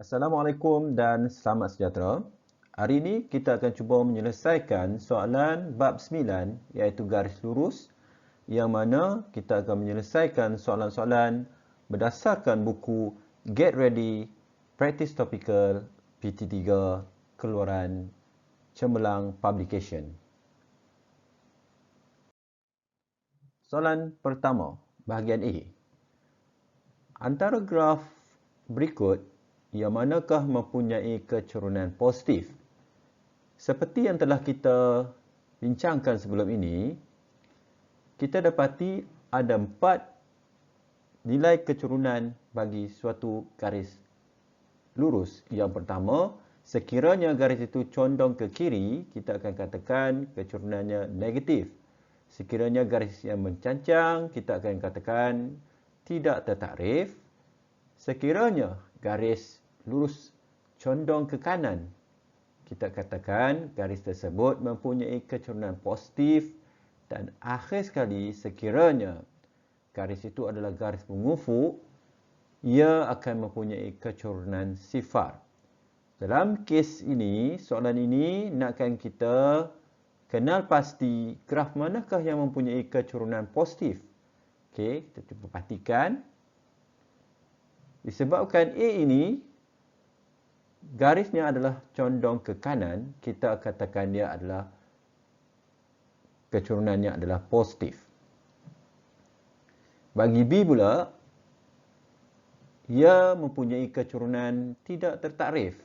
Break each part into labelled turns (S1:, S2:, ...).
S1: Assalamualaikum dan selamat sejahtera. Hari ini kita akan cuba menyelesaikan soalan bab 9 iaitu garis lurus, yang mana kita akan menyelesaikan soalan-soalan berdasarkan buku Get Ready Practice Topical PT3 keluaran Cemerlang Publication. Soalan pertama, bahagian A. Antara graf berikut, yang manakah mempunyai keturunan positif? Seperti yang telah kita bincangkan sebelum ini, kita dapati ada 4 nilai keturunan bagi suatu garis lurus. Yang pertama, sekiranya garis itu condong ke kiri, kita akan katakan keturunannya negatif. Sekiranya garis yang mencancang, kita akan katakan tidak tertakrif. Sekiranya garis lurus condong ke kanan, kita katakan garis tersebut mempunyai keturunan positif. Dan akhir sekali, sekiranya garis itu adalah garis mengufuk, ia akan mempunyai keturunan sifar. Dalam kes ini, soalan ini nakkan kita kenal pasti graf manakah yang mempunyai keturunan positif. Okey, kita cuba perhatikan. Disebabkan A ini garisnya adalah condong ke kanan, kita katakan dia adalah keturunannya adalah positif. Bagi B pula, ia mempunyai keturunan tidak tertakrif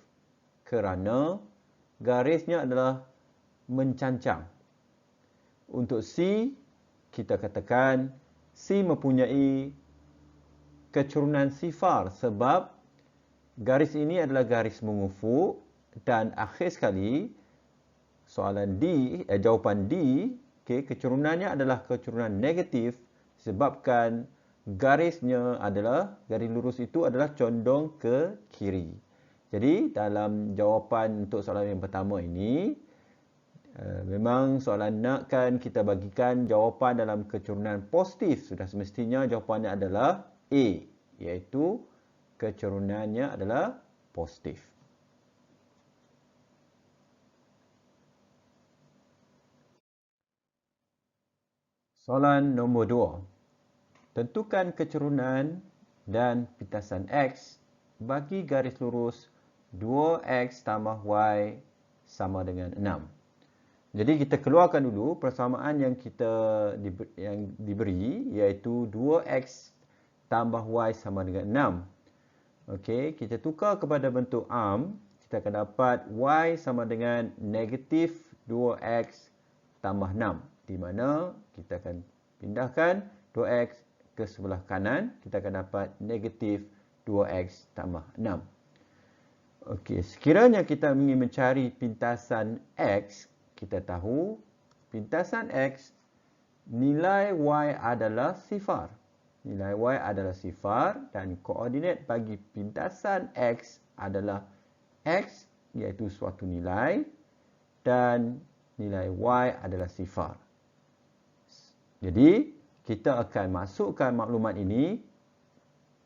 S1: kerana garisnya adalah mencancang. Untuk C, kita katakan C mempunyai keturunan sifar sebab garis ini adalah garis mengufuk. Dan akhir sekali, soalan jawapan D, keturunannya adalah keturunan negatif sebabkan garisnya adalah, garis lurus itu adalah condong ke kiri. Jadi dalam jawapan untuk soalan yang pertama ini, memang soalan nakkan kita bagikan jawapan dalam keturunan positif. Sudah semestinya jawapannya adalah A, iaitu keturunannya adalah positif. Soalan nombor 2. Tentukan keturunan dan pintasan X bagi garis lurus 2X tambah Y sama dengan 6. Jadi kita keluarkan dulu persamaan yang yang diberi, iaitu 2X tambah Y sama dengan 6. Okey, kita tukar kepada bentuk arm, kita akan dapat Y sama dengan negatif 2X tambah 6. Di mana kita akan pindahkan 2X ke sebelah kanan, kita akan dapat negatif 2X tambah 6. Okey, sekiranya kita ingin mencari pintasan X, kita tahu pintasan X, nilai Y adalah sifar. Nilai Y adalah sifar dan koordinat bagi pintasan X adalah X, iaitu suatu nilai, dan nilai Y adalah sifar. Jadi, kita akan masukkan maklumat ini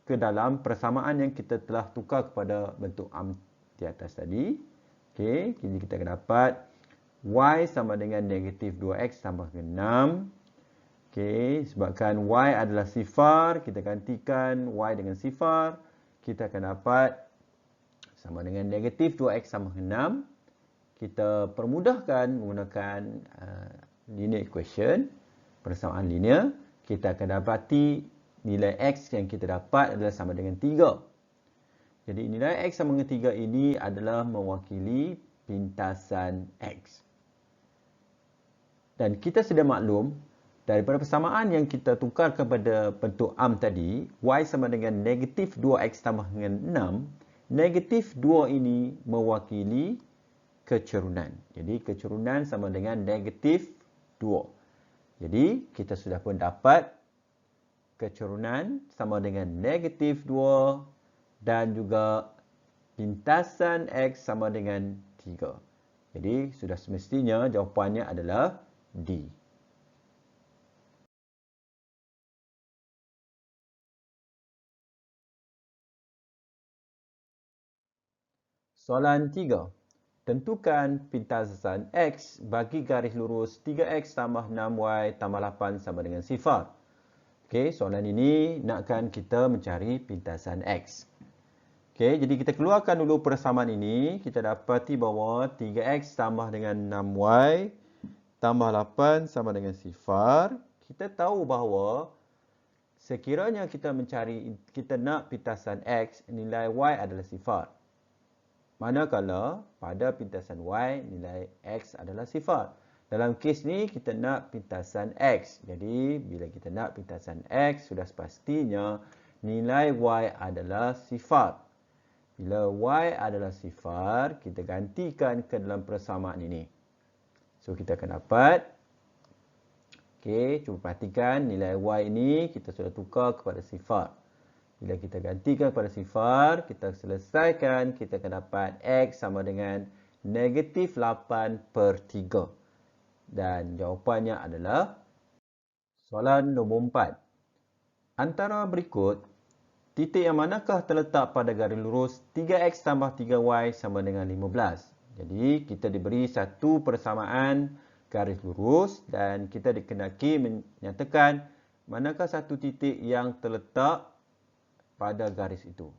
S1: ke dalam persamaan yang kita telah tukar kepada bentuk arm di atas tadi. Okey, kini kita akan dapat Y sama dengan negatif 2X tambah dengan 6. Okey, sebabkan Y adalah sifar, kita gantikan Y dengan sifar. Kita akan dapat sama dengan negatif 2X sama dengan 6. Kita permudahkan menggunakan linear equation, persamaan linear. Kita akan dapati nilai X yang kita dapat adalah sama dengan 3. Jadi nilai X sama dengan 3 ini adalah mewakili pintasan X. Dan kita sudah maklum, daripada persamaan yang kita tukar kepada bentuk arm tadi, Y sama dengan negatif 2X tambah dengan 6, negatif 2 ini mewakili keturunan. Jadi keturunan sama dengan negatif 2. Jadi kita sudah pun dapat keturunan sama dengan negatif 2 dan juga pintasan X sama dengan 3. Jadi sudah semestinya jawapannya adalah D. Soalan 3. Tentukan pintasan X bagi garis lurus 3X tambah 6Y tambah 8 sama dengan 0. Okey, soalan ini nakkan kita mencari pintasan X. Okey, jadi kita keluarkan dulu persamaan ini. Kita dapati bahawa 3X tambah dengan 6Y tambah 8 sama dengan 0. Kita tahu bahawa sekiranya kita nak pintasan X, nilai Y adalah 0. Manakala pada pintasan Y, nilai X adalah 0. Dalam kes ni, kita nak pintasan X. Jadi, bila kita nak pintasan X, sudah sepastinya nilai Y adalah 0. Bila Y adalah 0, kita gantikan ke dalam persamaan ini. So, kita akan dapat, okey, cuba perhatikan nilai Y ini kita sudah tukar kepada 0. Bila kita gantikan kepada 0, kita selesaikan, kita akan dapat X sama dengan negatif 8/3. Dan jawapannya adalah soalan nombor 4. Antara berikut, titik yang manakah terletak pada garis lurus 3X tambah 3Y sama dengan 15? Jadi, kita diberi satu persamaan garis lurus dan kita dikenaki menyatakan manakah satu titik yang terletak pada garis itu.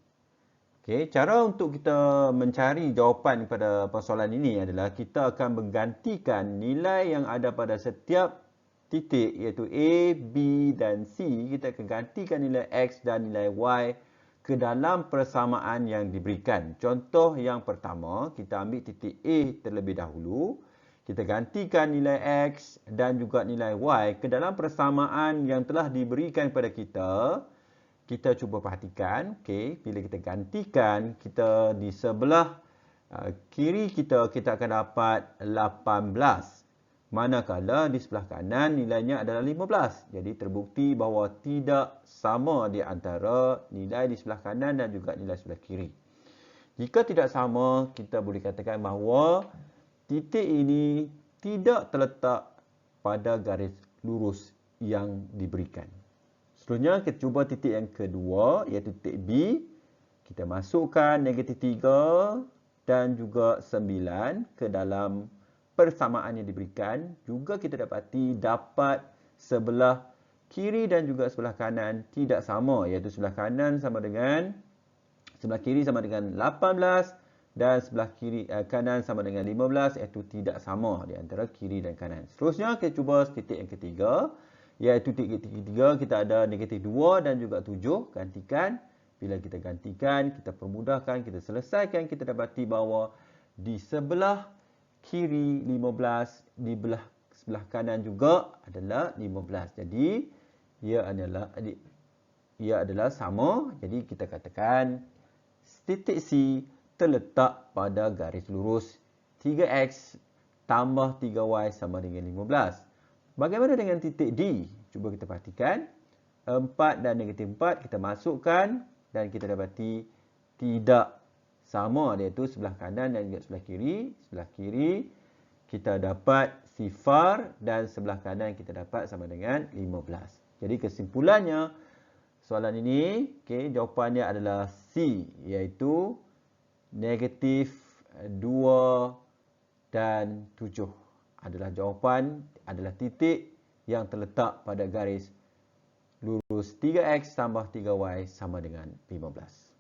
S1: Okey, cara untuk kita mencari jawapan pada persoalan ini adalah kita akan menggantikan nilai yang ada pada setiap titik iaitu A, B dan C. Kita akan gantikan nilai X dan nilai Y ke dalam persamaan yang diberikan. Contoh yang pertama, kita ambil titik A terlebih dahulu. Kita gantikan nilai X dan juga nilai Y ke dalam persamaan yang telah diberikan kepada kita. Kita cuba perhatikan, okey, bila kita gantikan, kita di sebelah kiri kita akan dapat 18. Manakala di sebelah kanan nilainya adalah 15. Jadi terbukti bahawa tidak sama di antara nilai di sebelah kanan dan juga nilai sebelah kiri. Jika tidak sama, kita boleh katakan bahawa titik ini tidak terletak pada garis lurus yang diberikan. Seterusnya, kita cuba titik yang kedua, iaitu titik B. Kita masukkan negatif 3 dan juga 9 ke dalam persamaan yang diberikan. Juga kita dapati dapat sebelah kiri dan juga sebelah kanan tidak sama, iaitu sebelah kanan sebelah kiri sama dengan 18 dan sebelah kiri kanan sama dengan 15, iaitu tidak sama di antara kiri dan kanan. Seterusnya, kita cuba titik yang ketiga, iaitu titik ketiga kita ada negatif 2 dan juga 7. Gantikan. Bila kita gantikan, kita permudahkan, kita selesaikan, kita dapati bahawa di sebelah kiri 15, di sebelah kanan juga adalah 15. Jadi, ia adalah sama. Jadi, kita katakan titik C terletak pada garis lurus 3X tambah 3Y sama dengan 15. Bagaimana dengan titik D? Cuba kita perhatikan. 4 dan negatif 4 kita masukkan dan kita dapati tidak sama, iaitu sebelah kanan dan juga sebelah kiri. Sebelah kiri kita dapat 0 dan sebelah kanan kita dapat sama dengan 15. Jadi kesimpulannya soalan ini, okey, jawapannya adalah C, iaitu negatif 2 dan 7 adalah jawapan, adalah titik yang terletak pada garis lurus 3X tambah 3Y sama dengan 15.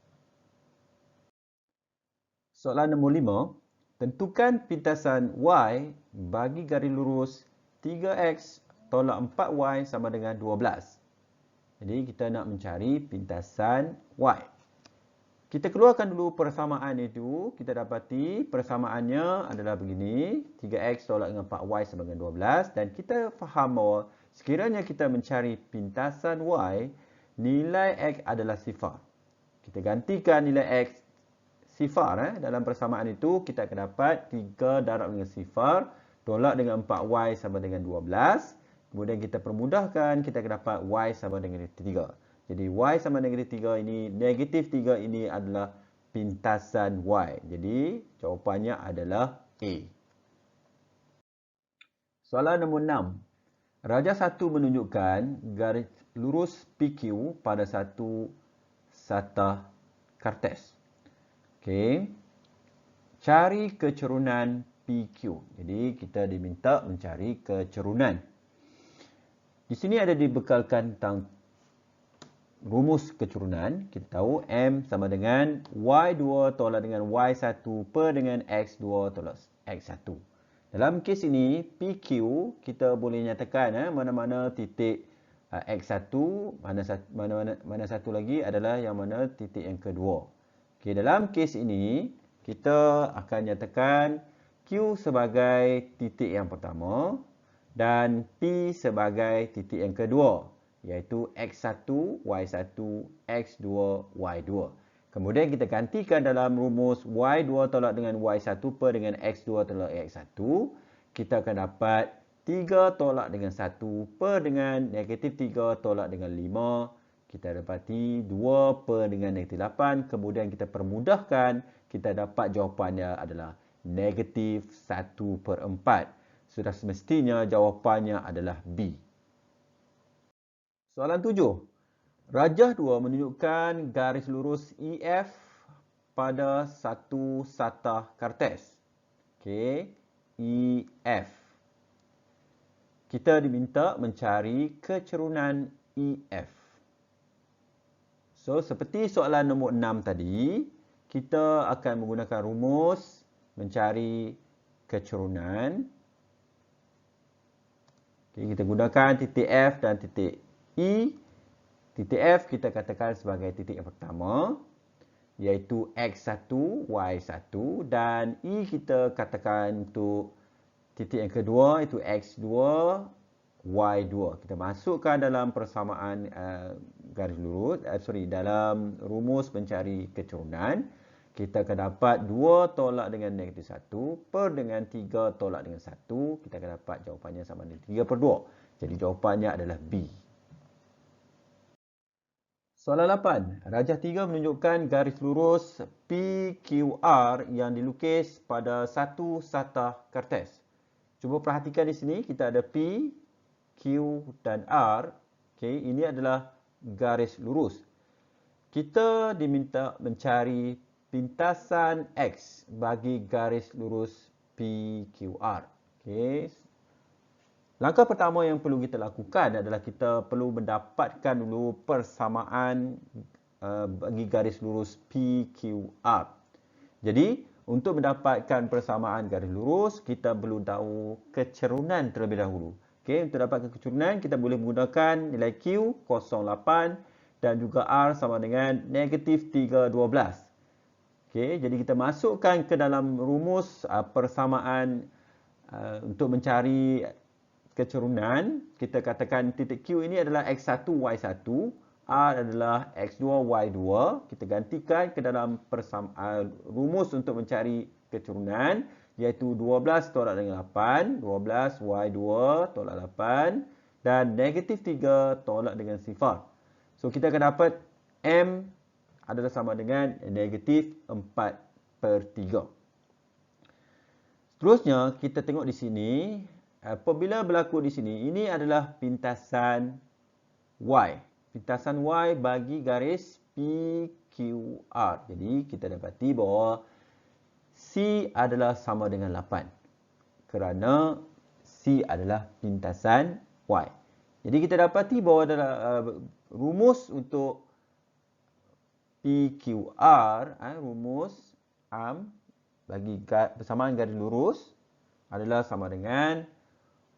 S1: Soalan nombor 5. Tentukan pintasan Y bagi garis lurus 3X tolak 4Y sama dengan 12. Jadi kita nak mencari pintasan Y. Kita keluarkan dulu persamaan itu. Kita dapati persamaannya adalah begini. 3X tolak dengan 4Y sama dengan 12. Dan kita faham bahawa sekiranya kita mencari pintasan Y, nilai X adalah 0. Kita gantikan nilai X 0. Dalam persamaan itu, kita akan dapat 3 darab dengan 0. Tolak dengan 4Y sama dengan 12. Kemudian kita permudahkan, kita akan dapat Y sama dengan 3. Jadi Y sama dengan negatif 3 ini adalah pintasan Y. Jadi jawapannya adalah A. Soalan nombor 6. Rajah 1 menunjukkan garis lurus PQ pada satu satah kartes. Okey. Cari kecerunan PQ. Jadi kita diminta mencari kecerunan. Di sini ada dibekalkan tentang rumus kecerunan. Kita tahu M sama dengan Y2 tolak dengan Y1 per dengan X2 tolak X1. Dalam kes ini, PQ kita boleh nyatakan mana-mana titik X1, mana satu lagi adalah yang mana titik yang kedua. Okey, dalam kes ini, kita akan nyatakan Q sebagai titik yang pertama dan P sebagai titik yang kedua, iaitu X1, Y1, X2, Y2. Kemudian kita gantikan dalam rumus Y2 tolak dengan Y1 per dengan X2 tolak X1. Kita akan dapat 3 tolak dengan 1 per dengan negatif 3 tolak dengan 5. Kita dapati 2 per dengan negatif 8. Kemudian kita permudahkan, kita dapat jawapannya adalah negatif 1 per 4. Sudah semestinya jawapannya adalah B. Soalan 7. Rajah 2 menunjukkan garis lurus EF pada satu satah kartes. Okey, EF. Kita diminta mencari kecerunan EF. So, seperti soalan nombor 6 tadi, kita akan menggunakan rumus mencari kecerunan. Okay, kita gunakan titik F dan titik E. Titik F kita katakan sebagai titik yang pertama, iaitu X1, Y1, dan E kita katakan untuk titik yang kedua, iaitu X2, Y2. Kita masukkan dalam persamaan garis lurus, dalam rumus mencari kecerunan. Kita akan dapat 2 tolak dengan negatif 1 per dengan 3 tolak dengan 1. Kita akan dapat jawapannya sama dengan 3 per 2. Jadi jawapannya adalah B. Soalan 8. Rajah 3 menunjukkan garis lurus PQR yang dilukis pada satu satah kertas. Cuba perhatikan di sini, kita ada P, Q dan R. Okay, ini adalah garis lurus. Kita diminta mencari pintasan X bagi garis lurus PQR. Okay. Langkah pertama yang perlu kita lakukan adalah kita perlu mendapatkan dulu persamaan bagi garis lurus PQR. Jadi, untuk mendapatkan persamaan garis lurus, kita perlu tahu kecerunan terlebih dahulu. Okay, untuk dapatkan kecerunan, kita boleh menggunakan nilai Q 0,8 dan juga R sama dengan negatif 3,12. Okay, jadi kita masukkan ke dalam rumus persamaan untuk mencari kecerunan. Kita katakan titik Q ini adalah X1, Y1. R adalah X2, Y2. Kita gantikan ke dalam rumus untuk mencari kecerunan, iaitu 12 tolak dengan 8. 12 Y2 tolak 8. Dan negatif 3 tolak dengan 0. So, kita akan dapat M adalah sama dengan negatif 4 per 3. Seterusnya, kita tengok di sini. Apabila berlaku di sini, ini adalah pintasan Y. Pintasan Y bagi garis PQR. Jadi, kita dapati bahawa C adalah sama dengan 8. Kerana C adalah pintasan Y. Jadi, kita dapati bahawa adalah rumus untuk PQR, rumus bagi persamaan garis lurus adalah sama dengan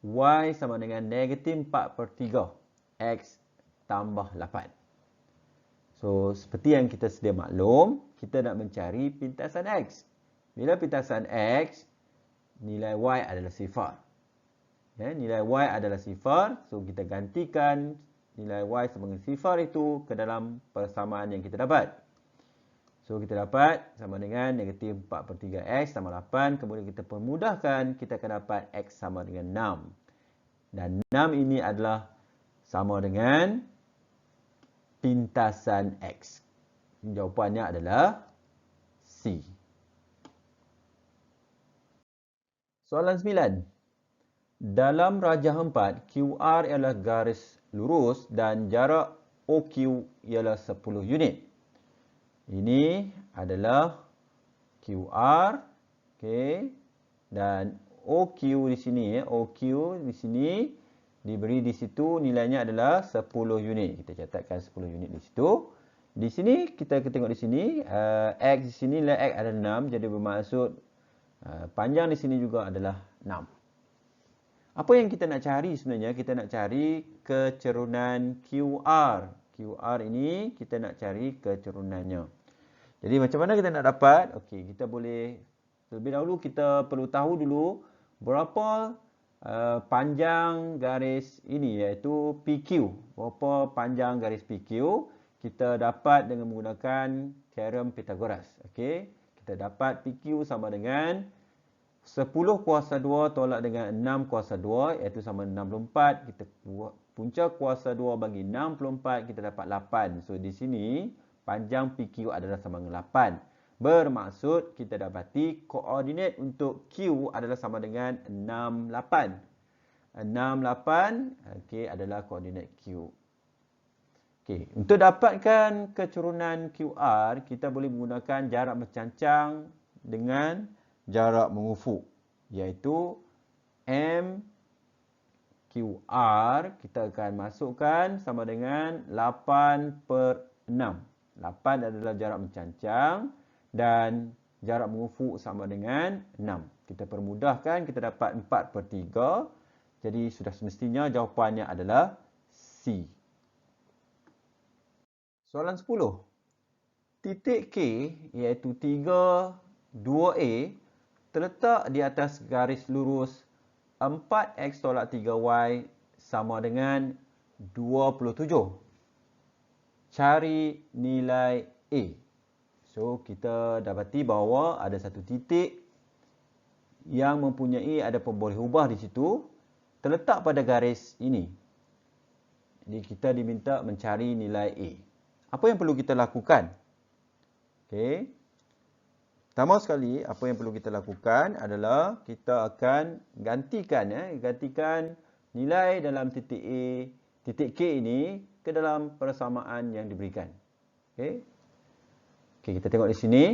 S1: Y sama dengan negatif 4 per 3. X tambah 8. So, seperti yang kita sedia maklum, kita nak mencari pintasan X. Bila pintasan X, nilai Y adalah 0. Ya, nilai Y adalah 0. So, kita gantikan nilai Y sama dengan 0 itu ke dalam persamaan yang kita dapat. So, kita dapat sama dengan negatif 4 per 3X sama 8. Kemudian kita permudahkan, kita akan dapat X sama dengan 6. Dan 6 ini adalah sama dengan pintasan X. Jawapannya adalah C. Soalan 9. Dalam rajah 4, QR ialah garis lurus dan jarak OQ ialah 10 unit. Ini adalah QR Okey. Dan OQ di sini, OQ di sini diberi di situ nilainya adalah 10 unit. Kita catatkan 10 unit di situ. Di sini kita tengok di sini X di sini nilai X ada 6, jadi bermaksud panjang di sini juga adalah 6. Apa yang kita nak cari sebenarnya? Kita nak cari kecerunan QR. QR ini kita nak cari kecerunannya. Jadi macam mana kita nak dapat? Okey, kita boleh terlebih dahulu kita perlu tahu dulu berapa panjang garis ini, iaitu PQ. Berapa panjang garis PQ kita dapat dengan menggunakan teorem Pythagoras. Okey, kita dapat PQ sama dengan 10 kuasa 2 tolak dengan 6 kuasa 2, iaitu sama 64. Kita punca kuasa 2 bagi 64, kita dapat 8. So di sini panjang PQ adalah sama dengan 8. Bermaksud kita dapati koordinat untuk Q adalah sama dengan 68. 68 okey adalah koordinat Q. Okey, untuk dapatkan kecerunan QR, kita boleh menggunakan jarak bercancang dengan jarak mengufuk, iaitu M QR kita akan masukkan sama dengan 8/6. 8 adalah jarak mencancang dan jarak mengufuk sama dengan 6. Kita permudahkan, kita dapat 4/3. Jadi sudah semestinya jawapannya adalah C. Soalan 10. Titik K iaitu 3, 2A terletak di atas garis lurus 4x tolak 3y sama dengan 27. Cari nilai A. So, kita dapati bahawa ada satu titik yang mempunyai ada pemboleh ubah di situ, terletak pada garis ini. Jadi, kita diminta mencari nilai A. Apa yang perlu kita lakukan? Okey. Pertama sekali, apa yang perlu kita lakukan adalah kita akan gantikan nilai dalam titik A, titik K ini ke dalam persamaan yang diberikan. Okey. Okey, kita tengok di sini.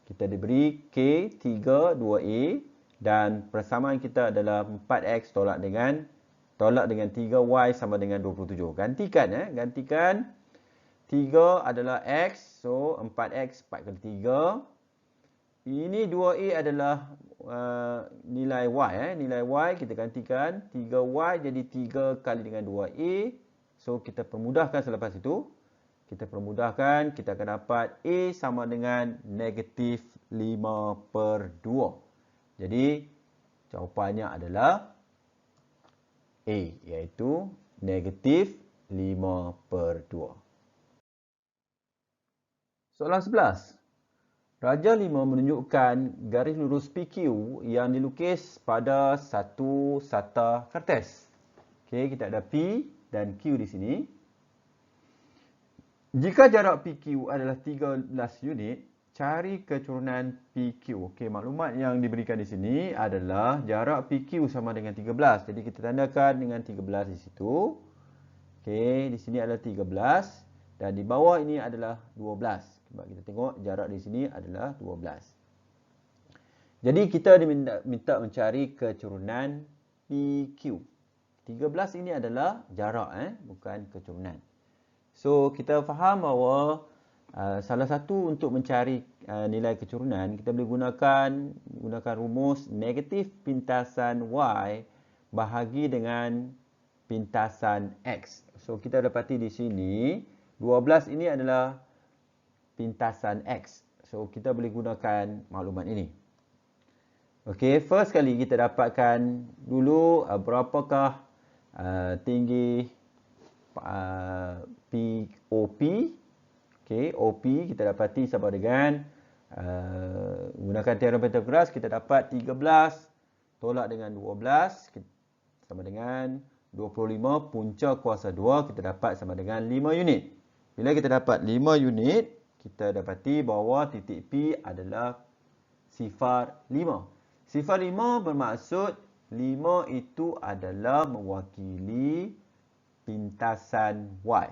S1: Kita diberi K 3, 2A dan persamaan kita adalah 4x tolak dengan 3y sama dengan 27. Gantikan 3 adalah x, so 4x 4 kali 3. Ini 2a adalah nilai y. Nilai y kita gantikan 3y jadi 3 kali dengan 2a. So kita permudahkan selepas itu. Kita permudahkan, kita akan dapat a sama dengan negatif 5/2. Jadi jawapannya adalah A, iaitu negatif 5/2. Soalan 11. Raja 5 menunjukkan garis lurus PQ yang dilukis pada satu sata kertas. Okey, kita ada P dan Q di sini. Jika jarak PQ adalah 13 unit, cari kecerunan PQ. Okey, maklumat yang diberikan di sini adalah jarak PQ sama dengan 13. Jadi kita tandakan dengan 13 di situ. Okey, di sini adalah 13 dan di bawah ini adalah 12. Sebab kita tengok jarak di sini adalah 12. Jadi kita diminta mencari kecerunan PQ. 13 ini adalah jarak, bukan kecerunan. So kita faham bahawa salah satu untuk mencari nilai kecerunan, kita boleh gunakan rumus negatif pintasan y bahagi dengan pintasan x. So kita dapati di sini 12 ini adalah pintasan x. So kita boleh gunakan maklumat ini. Okey, first kali kita dapatkan dulu berapakah tinggi POP. Okey, OP kita dapati sama dengan gunakan teorem Pythagoras, kita dapat 13 tolak dengan 12 sama dengan 25, punca kuasa 2 kita dapat sama dengan 5 unit. Bila kita dapat 5 unit, kita dapati bahawa titik P adalah sifar 5. Sifar 5 bermaksud 5 itu adalah mewakili pintasan Y.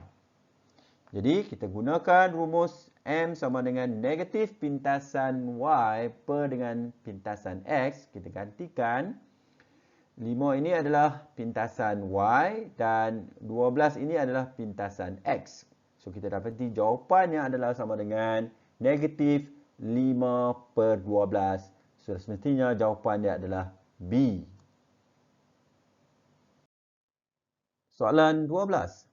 S1: Jadi kita gunakan rumus M sama dengan negatif pintasan Y per dengan pintasan X. Kita gantikan 5 ini adalah pintasan Y dan 12 ini adalah pintasan X. So kita dapati jawapannya adalah sama dengan negatif 5 per 12. So semestinya jawapannya adalah B. Soalan 12.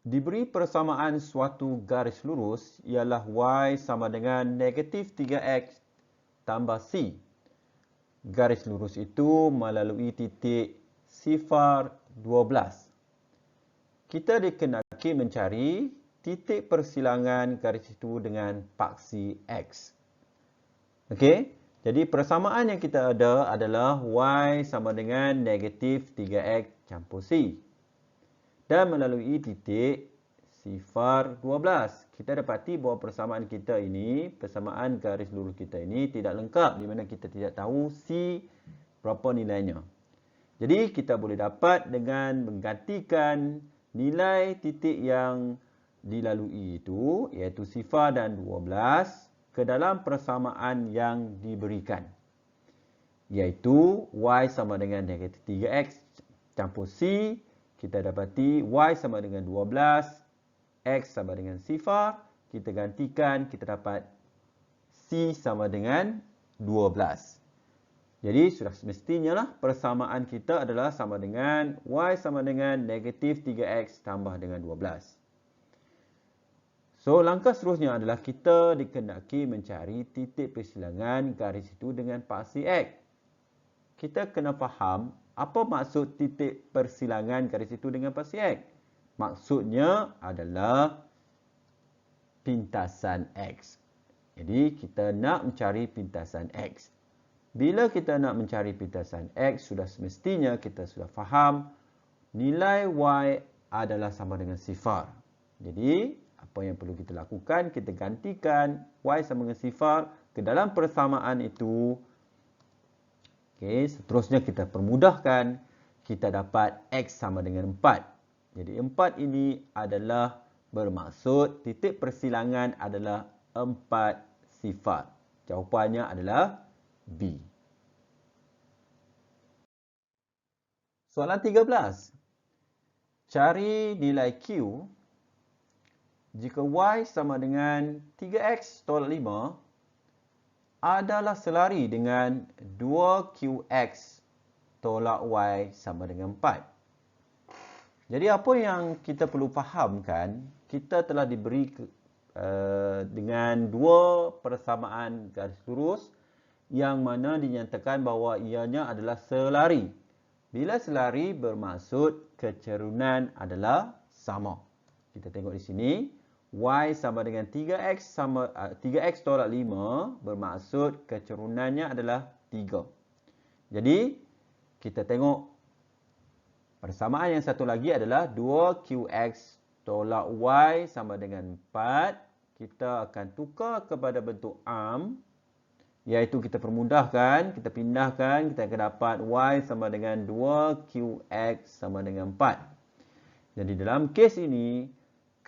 S1: Diberi persamaan suatu garis lurus ialah Y sama dengan negatif 3X tambah C. Garis lurus itu melalui titik sifar 12. Kita dikenaki mencari titik persilangan garis itu dengan paksi X. Okey, jadi persamaan yang kita ada adalah Y sama dengan negatif 3X campur C. Dan melalui titik sifar 12. Kita dapati bahawa persamaan kita ini, persamaan garis lurus kita ini tidak lengkap di mana kita tidak tahu C berapa nilainya. Jadi kita boleh dapat dengan menggantikan nilai titik yang dilalui itu, iaitu sifar dan 12, ke dalam persamaan yang diberikan. Iaitu Y sama dengan negatif 3X campur C. Kita dapati Y sama dengan 12, X sama dengan sifar. Kita gantikan, kita dapat C sama dengan 12. Jadi sudah semestinya lah persamaan kita adalah sama dengan Y sama dengan negatif 3X tambah dengan 12. So langkah seterusnya adalah kita dikenaki mencari titik persilangan garis itu dengan paksi X. Kita kena faham apa maksud titik persilangan garis itu dengan paksi X? Maksudnya adalah pintasan X. Jadi kita nak mencari pintasan X. Bila kita nak mencari pintasan X, sudah semestinya kita sudah faham nilai Y adalah sama dengan sifar. Jadi apa yang perlu kita lakukan? Kita gantikan Y sama dengan sifar ke dalam persamaan itu. Okey, seterusnya kita permudahkan, kita dapat X sama dengan 4. Jadi 4 ini adalah bermaksud titik persilangan adalah 4 sifar. Jawapannya adalah B. Soalan 13. Cari nilai Q jika Y sama dengan 3X tolak 5 adalah selari dengan 2QX tolak Y sama dengan 4. Jadi apa yang kita perlu fahamkan, kita telah diberi dengan dua persamaan garis lurus yang mana dinyatakan bahawa ianya adalah selari. Bila selari bermaksud kecerunan adalah sama. Kita tengok di sini. Y sama dengan 3X tolak 5 bermaksud kecerunannya adalah 3. Jadi, kita tengok persamaan yang satu lagi adalah 2QX tolak Y sama dengan 4. Kita akan tukar kepada bentuk arm, iaitu kita permudahkan, kita pindahkan, kita akan dapat Y sama dengan 2QX sama dengan 4. Jadi, dalam kes ini,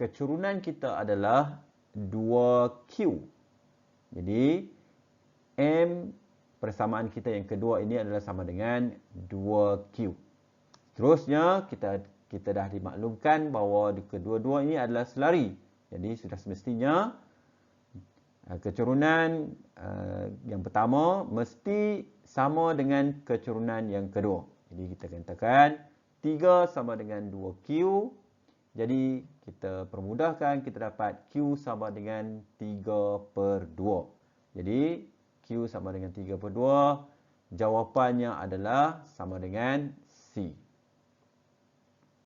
S1: kecerunan kita adalah 2Q. Jadi, M persamaan kita yang kedua ini adalah sama dengan 2Q. Terusnya, kita dah dimaklumkan bahawa kedua-dua ini adalah selari. Jadi, sudah semestinya kecerunan yang pertama mesti sama dengan kecerunan yang kedua. Jadi, kita katakan 3 sama dengan 2Q. Jadi, kita permudahkan, kita dapat Q sama dengan 3 per 2. Jadi, Q sama dengan 3 per 2. Jawapannya adalah sama dengan C.